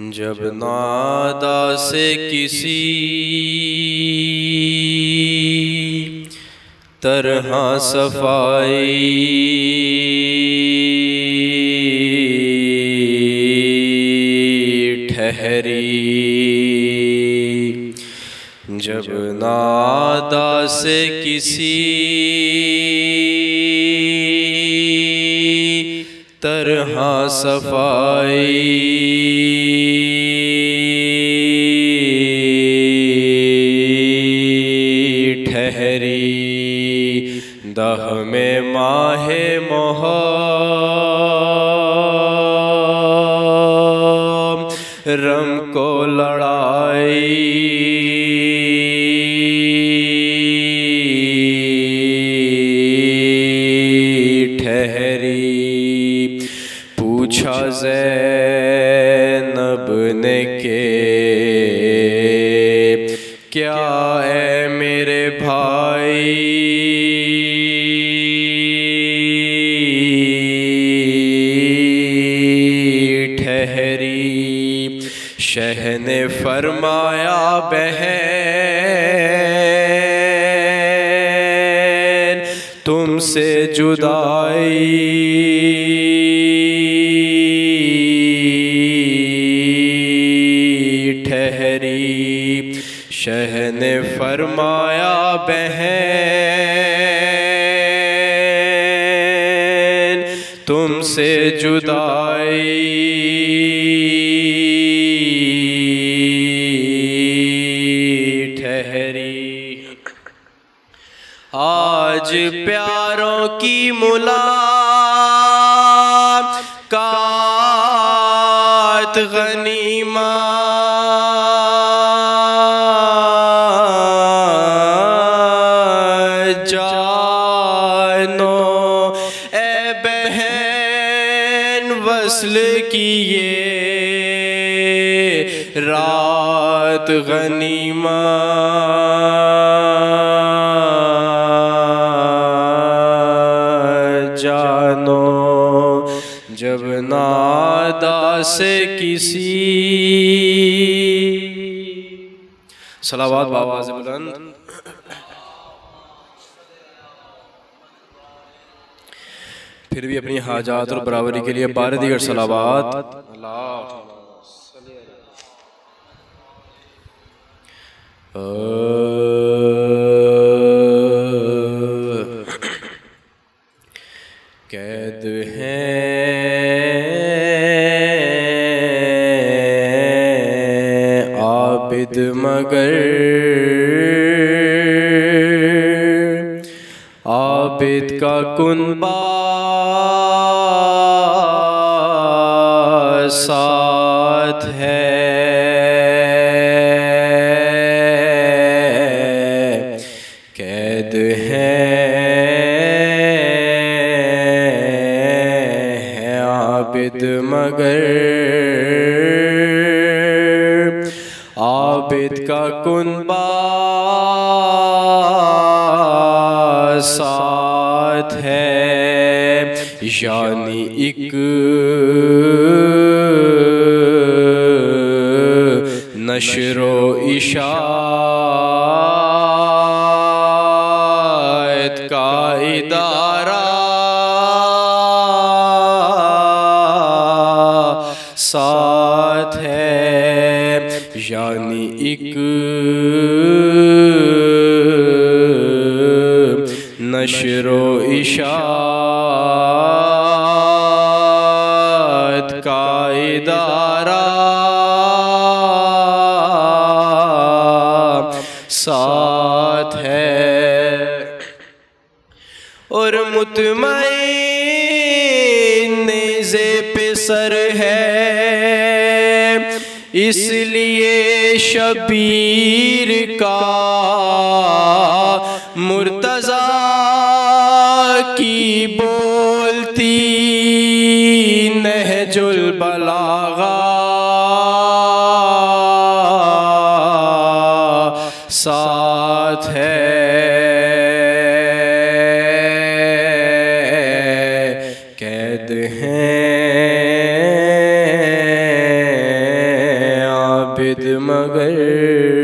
जब नादा से किसी तरह सफाई ठहरी, जब नादा से किसी तरह सफाई ठहरी, दह में माहे मुहर्रम को लड़ाई ठहरी। पूछा ज़ैनब ने के क्या है मेरे भाई, ठहरी। शह ने फरमाया बहन तुमसे जुदाई ठहरी। शह ने फरमाया बहन तुमसे जुदाई ठहरी। आज प्यारों की मुलाकात गनीमत जानो ए बहन वस्ल की ये रात गनीमत जानो। जब नादा से किसी सलावत बावाज़ बुलंद फिर भी अपनी हाजात और बराबरी के लिए बार दीगर सलावत कैद हैं आबिद मगर आबिद का कुनबा साथ है। कैद हैं आबिद मगर आबिद का कुनबा साथ है। यानी एक नशरो इशाअत का इदारा साथ है। यानी एक नशरो इशाअत का इदारा साथ है। और मुतमईन नेज़े पे सर है इसलिए शबीर का मुर्तज़ा की बोलती नहजुल बलागा साथ है। कैद हैं आबिद मगर